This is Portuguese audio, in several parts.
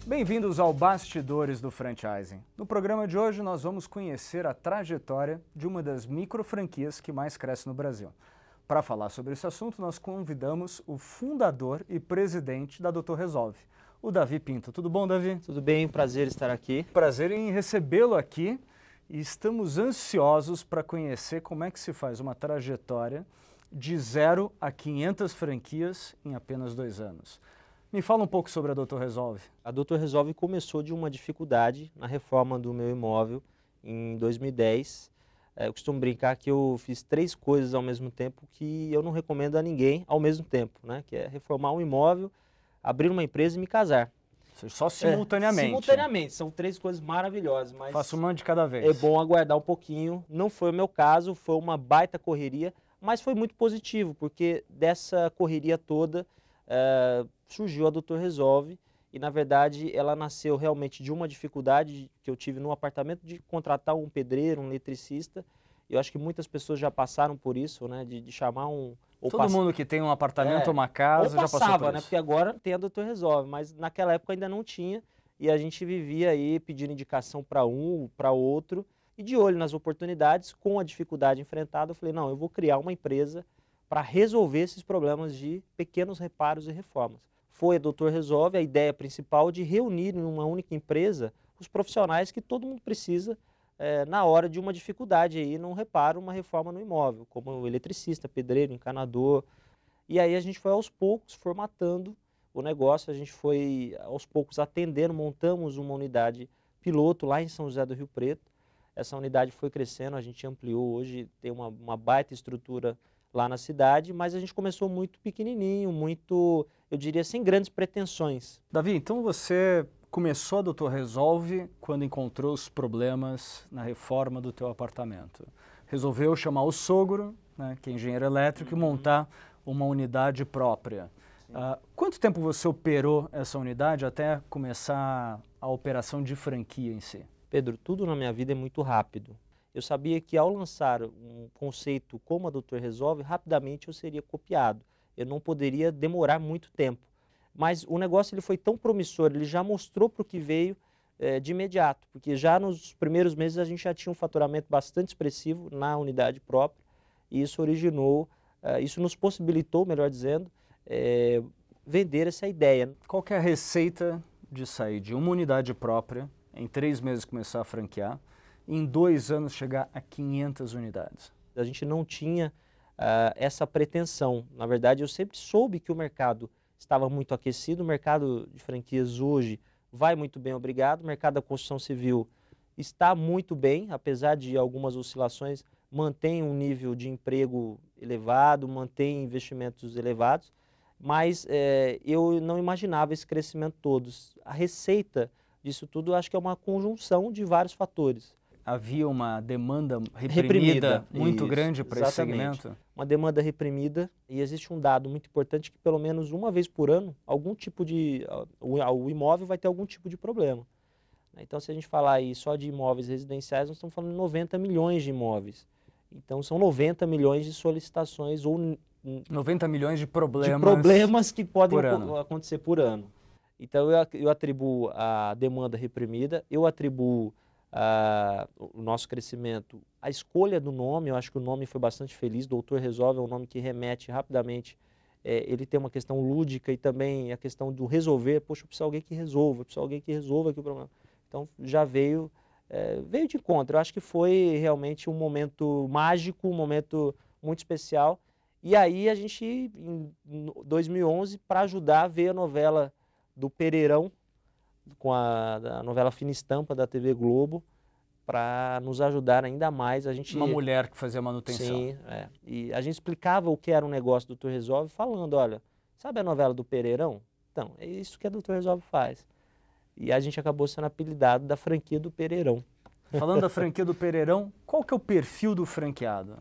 Bem-vindos ao Bastidores do Franchising. No programa de hoje nós vamos conhecer a trajetória de uma das micro-franquias que mais cresce no Brasil. Para falar sobre esse assunto, nós convidamos o fundador e presidente da Doutor Resolve, o Davi Pinto. Tudo bom, Davi? Tudo bem, prazer estar aqui. Prazer em recebê-lo aqui e estamos ansiosos para conhecer como é que se faz uma trajetória de 0 a 500 franquias em apenas 2 anos. Me fala um pouco sobre a Doutor Resolve. A Doutor Resolve começou de uma dificuldade na reforma do meu imóvel em 2010. Eu costumo brincar que eu fiz 3 coisas ao mesmo tempo que eu não recomendo a ninguém ao mesmo tempo, né? Que é reformar um imóvel, abrir uma empresa e me casar. Só simultaneamente. Simultaneamente, são 3 coisas maravilhosas, mas faço uma de cada vez. É bom aguardar um pouquinho. Não foi o meu caso, foi uma baita correria, mas foi muito positivo, porque dessa correria toda surgiu a Doutor Resolve e, na verdade, ela nasceu realmente de uma dificuldade que eu tive no apartamento de contratar um pedreiro, um eletricista. Eu acho que muitas pessoas já passaram por isso, né, de chamar um... Todo mundo que tem um apartamento ou uma casa já passou por isso. Né, porque agora tem a Doutor Resolve, mas naquela época ainda não tinha e a gente vivia aí pedindo indicação para um, para outro e de olho nas oportunidades, com a dificuldade enfrentada, eu falei, não, eu vou criar uma empresa para resolver esses problemas de pequenos reparos e reformas. Foi a Doutor Resolve a ideia principal de reunir em uma única empresa os profissionais que todo mundo precisa na hora de uma dificuldade aí num reparo, uma reforma no imóvel, como o eletricista, pedreiro, encanador. E aí a gente foi aos poucos formatando o negócio, a gente foi aos poucos atendendo, montamos uma unidade piloto lá em São José do Rio Preto. Essa unidade foi crescendo, a gente ampliou, hoje tem uma baita estrutura lá na cidade, mas a gente começou muito pequenininho, muito, eu diria, sem grandes pretensões. Davi, então você começou a Doutor Resolve quando encontrou os problemas na reforma do teu apartamento. Resolveu chamar o sogro, né, que é engenheiro elétrico, e montar uma unidade própria. Quanto tempo você operou essa unidade até começar a operação de franquia em si? Pedro, tudo na minha vida é muito rápido. Eu sabia que ao lançar um conceito como a Doutor Resolve, rapidamente eu seria copiado. Eu não poderia demorar muito tempo. Mas o negócio ele foi tão promissor, ele já mostrou para o que veio de imediato, porque já nos primeiros meses a gente já tinha um faturamento bastante expressivo na unidade própria, e isso originou, isso nos possibilitou, melhor dizendo, vender essa ideia. Qual que é a receita de sair de uma unidade própria, em 3 meses começar a franquear, em 2 anos chegar a 500 unidades? A gente não tinha essa pretensão. Na verdade, eu sempre soube que o mercado estava muito aquecido, o mercado de franquias hoje vai muito bem, obrigado. O mercado da construção civil está muito bem, apesar de algumas oscilações, mantém um nível de emprego elevado, mantém investimentos elevados, mas eu não imaginava esse crescimento todo. A receita disso tudo, eu acho que é uma conjunção de vários fatores. Havia uma demanda reprimida muito grande para esse segmento? Uma demanda reprimida, e existe um dado muito importante que pelo menos uma vez por ano, o imóvel vai ter algum tipo de problema. Então, se a gente falar aí só de imóveis residenciais, nós estamos falando de 90 milhões de imóveis. Então, são 90 milhões de solicitações ou 90 milhões de problemas que podem acontecer por ano. Então, eu atribuo a demanda reprimida, eu atribuo o nosso crescimento, a escolha do nome. Eu acho que o nome foi bastante feliz. Doutor Resolve é um nome que remete rapidamente, ele tem uma questão lúdica e também a questão do resolver. Poxa, eu preciso de alguém que resolva, eu preciso de alguém que resolva aqui o problema. Então já veio de encontro. Eu acho que foi realmente um momento mágico, um momento muito especial. E aí a gente, em 2011, para ajudar, veio a novela do Pereirão, com a novela Fina Estampa da TV Globo, para nos ajudar ainda mais. Uma mulher que fazia manutenção. Sim, e a gente explicava o que era um negócio do Doutor Resolve, falando, olha, sabe a novela do Pereirão? Então, é isso que a Doutor Resolve faz. E a gente acabou sendo apelidado da franquia do Pereirão. Falando da franquia do Pereirão, qual que é o perfil do franqueado?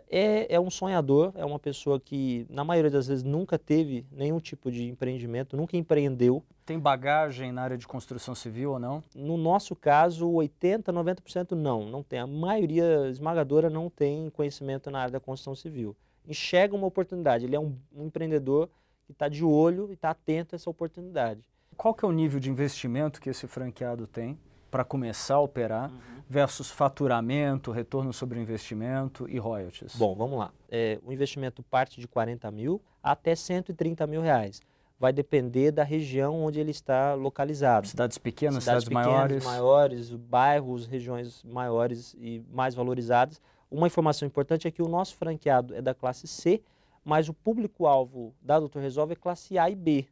É um sonhador, é uma pessoa que, na maioria das vezes, nunca teve nenhum tipo de empreendimento, nunca empreendeu. Tem bagagem na área de construção civil ou não? No nosso caso, 80%, 90% não tem. A maioria esmagadora não tem conhecimento na área da construção civil. Enxerga uma oportunidade, ele é um empreendedor que está de olho e está atento a essa oportunidade. qual que é o nível de investimento que esse franqueado tem para começar a operar versus faturamento, retorno sobre investimento e royalties? Bom, vamos lá. O investimento parte de 40 mil até 130 mil reais. Vai depender da região onde ele está localizado. Cidades pequenas, cidades pequenas, maiores, bairros, regiões maiores e mais valorizadas. Uma informação importante é que o nosso franqueado é da classe C, mas o público-alvo da Dr. Resolve é classe A e B.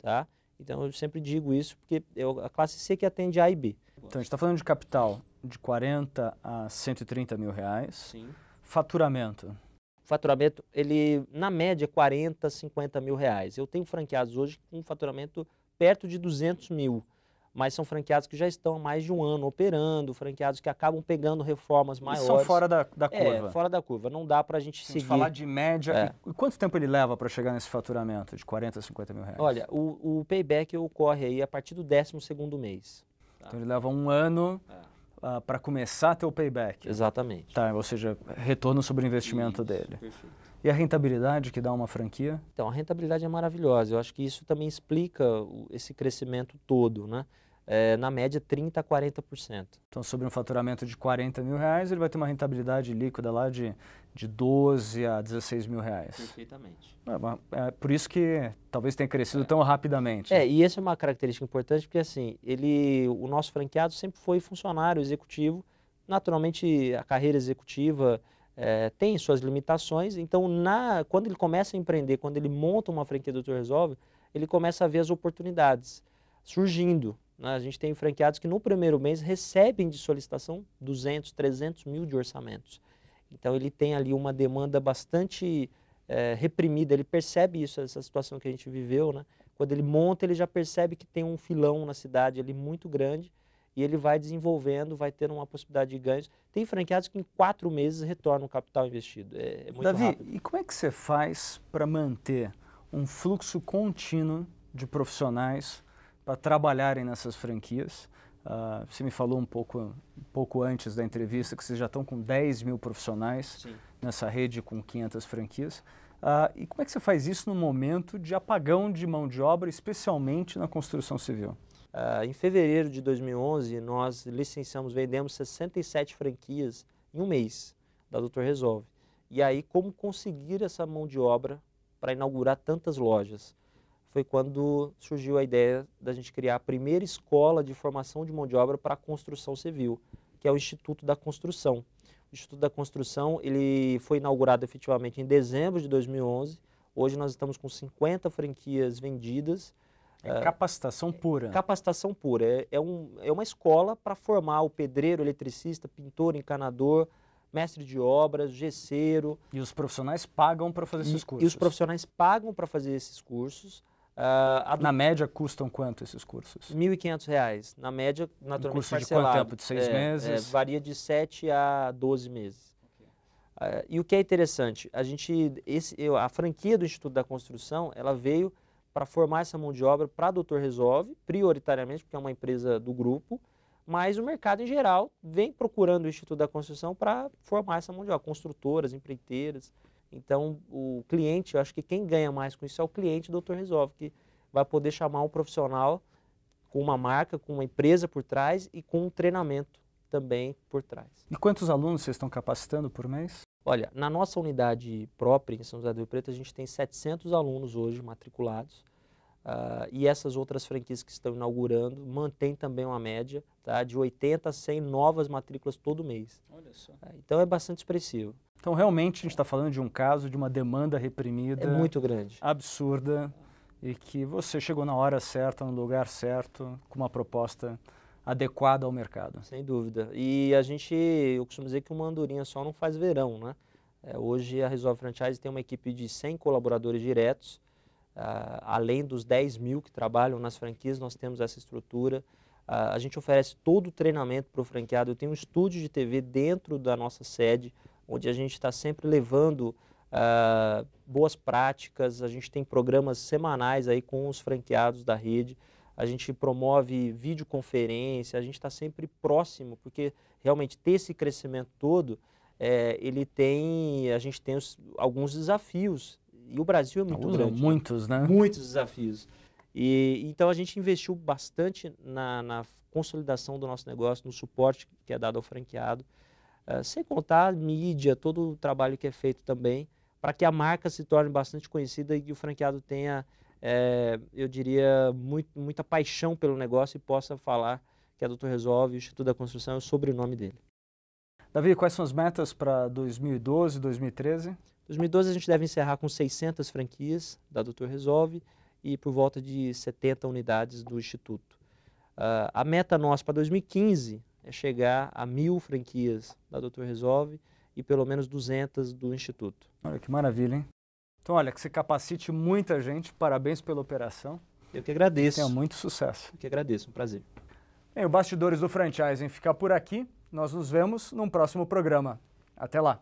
Tá? Então eu sempre digo isso porque é a classe C que atende A e B. Então a gente está falando de capital de 40 a 130 mil reais. Sim. Faturamento. Faturamento, ele na média 40, 50 mil reais. Eu tenho franqueados hoje com faturamento perto de 200 mil, mas são franqueados que já estão há mais de um ano operando, franqueados que acabam pegando reformas maiores. São fora da curva. Fora da curva. Não dá para a gente seguir. Falar de média, e quanto tempo ele leva para chegar nesse faturamento de 40 a 50 mil reais? Olha, o payback ocorre aí a partir do 12º mês. Tá? Então ele leva um ano para começar a ter o payback. Exatamente. Tá, ou seja, retorno sobre o investimento dele. Perfeito. E a rentabilidade que dá uma franquia? Então, a rentabilidade é maravilhosa. Eu acho que isso também explica esse crescimento todo, né? Na média, 30% a 40%. Então, sobre um faturamento de 40 mil reais, ele vai ter uma rentabilidade líquida lá de 12 a 16 mil reais. Perfeitamente. É por isso que talvez tenha crescido tão rapidamente. E essa é uma característica importante, porque assim, o nosso franqueado sempre foi funcionário executivo. Naturalmente, a carreira executiva tem suas limitações. Então, quando ele começa a empreender, quando ele monta uma franquia do Dr. Resolve, ele começa a ver as oportunidades surgindo. A gente tem franqueados que no primeiro mês recebem de solicitação 200, 300 mil de orçamentos. Então ele tem ali uma demanda bastante reprimida, ele percebe isso, essa situação que a gente viveu, né? Quando ele monta, ele já percebe que tem um filão na cidade ali muito grande e ele vai desenvolvendo, vai tendo uma possibilidade de ganhos. Tem franqueados que em 4 meses retornam o capital investido, é muito Davi, rápido. E como é que você faz para manter um fluxo contínuo de profissionais para trabalharem nessas franquias? Você me falou um pouco antes da entrevista que vocês já estão com 10 mil profissionais nessa rede com 500 franquias. E como é que você faz isso no momento de apagão de mão de obra, especialmente na construção civil? Em fevereiro de 2011, nós vendemos 67 franquias em um mês da Dr. Resolve. E aí, como conseguir essa mão de obra para inaugurar tantas lojas? Foi quando surgiu a ideia da gente criar a primeira escola de formação de mão de obra para a construção civil, que é o Instituto da Construção. O Instituto da Construção ele foi inaugurado efetivamente em dezembro de 2011. Hoje nós estamos com 50 franquias vendidas. Capacitação pura. Capacitação pura. É uma escola para formar o pedreiro, eletricista, pintor, encanador, mestre de obras, gesseiro. E os profissionais pagam para fazer esses cursos? E os profissionais pagam para fazer esses cursos. Na média, custam quanto esses cursos? R$ 1.500. Na média, naturalmente, um curso parcelado. De quanto tempo? De 6 meses? Varia de 7 a 12 meses. Okay. E o que é interessante, a franquia do Instituto da Construção, ela veio para formar essa mão de obra para a Dr. Resolve, prioritariamente, porque é uma empresa do grupo, mas o mercado em geral vem procurando o Instituto da Construção para formar essa mão de obra, construtoras, empreiteiras. Então, o cliente, eu acho que quem ganha mais com isso é o cliente do Dr. Resolve, que vai poder chamar um profissional com uma marca, com uma empresa por trás e com um treinamento também por trás. E quantos alunos vocês estão capacitando por mês? Olha, na nossa unidade própria, em São José do Rio Preto, a gente tem 700 alunos hoje matriculados. E essas outras franquias que estão inaugurando mantêm também uma média, tá, de 80 a 100 novas matrículas todo mês. Olha só. Então é bastante expressivo. Então realmente a gente está falando de um caso de uma demanda reprimida. É muito grande. Absurda e que você chegou na hora certa, no lugar certo, com uma proposta adequada ao mercado. Sem dúvida. E eu costumo dizer que uma andorinha só não faz verão, né? Hoje a Resolve Franchise tem uma equipe de 100 colaboradores diretos. Além dos 10 mil que trabalham nas franquias, nós temos essa estrutura. A gente oferece todo o treinamento para o franqueado. Eu tenho um estúdio de TV dentro da nossa sede, onde a gente está sempre levando boas práticas. A gente tem programas semanais aí com os franqueados da rede. A gente promove videoconferência, a gente está sempre próximo, porque realmente ter esse crescimento todo, a gente tem alguns desafios. E o Brasil é muito grande. Muitos, né? Muitos desafios. E então a gente investiu bastante na consolidação do nosso negócio, no suporte que é dado ao franqueado, sem contar a mídia, todo o trabalho que é feito também, para que a marca se torne bastante conhecida e que o franqueado tenha, eu diria, muita paixão pelo negócio e possa falar que a Doutor Resolve, o Instituto da Construção, é o sobrenome dele. Davi, quais são as metas para 2012, 2013? 2012 a gente deve encerrar com 600 franquias da Doutor Resolve e por volta de 70 unidades do Instituto. A meta nossa para 2015 é chegar a 1.000 franquias da Doutor Resolve e pelo menos 200 do Instituto. Olha que maravilha, hein? Então, olha, que você capacite muita gente, parabéns pela operação. Eu que agradeço. Tenha muito sucesso. Eu que agradeço, um prazer. Bem, o Bastidores do Franchising fica por aqui. Nós nos vemos num próximo programa. Até lá!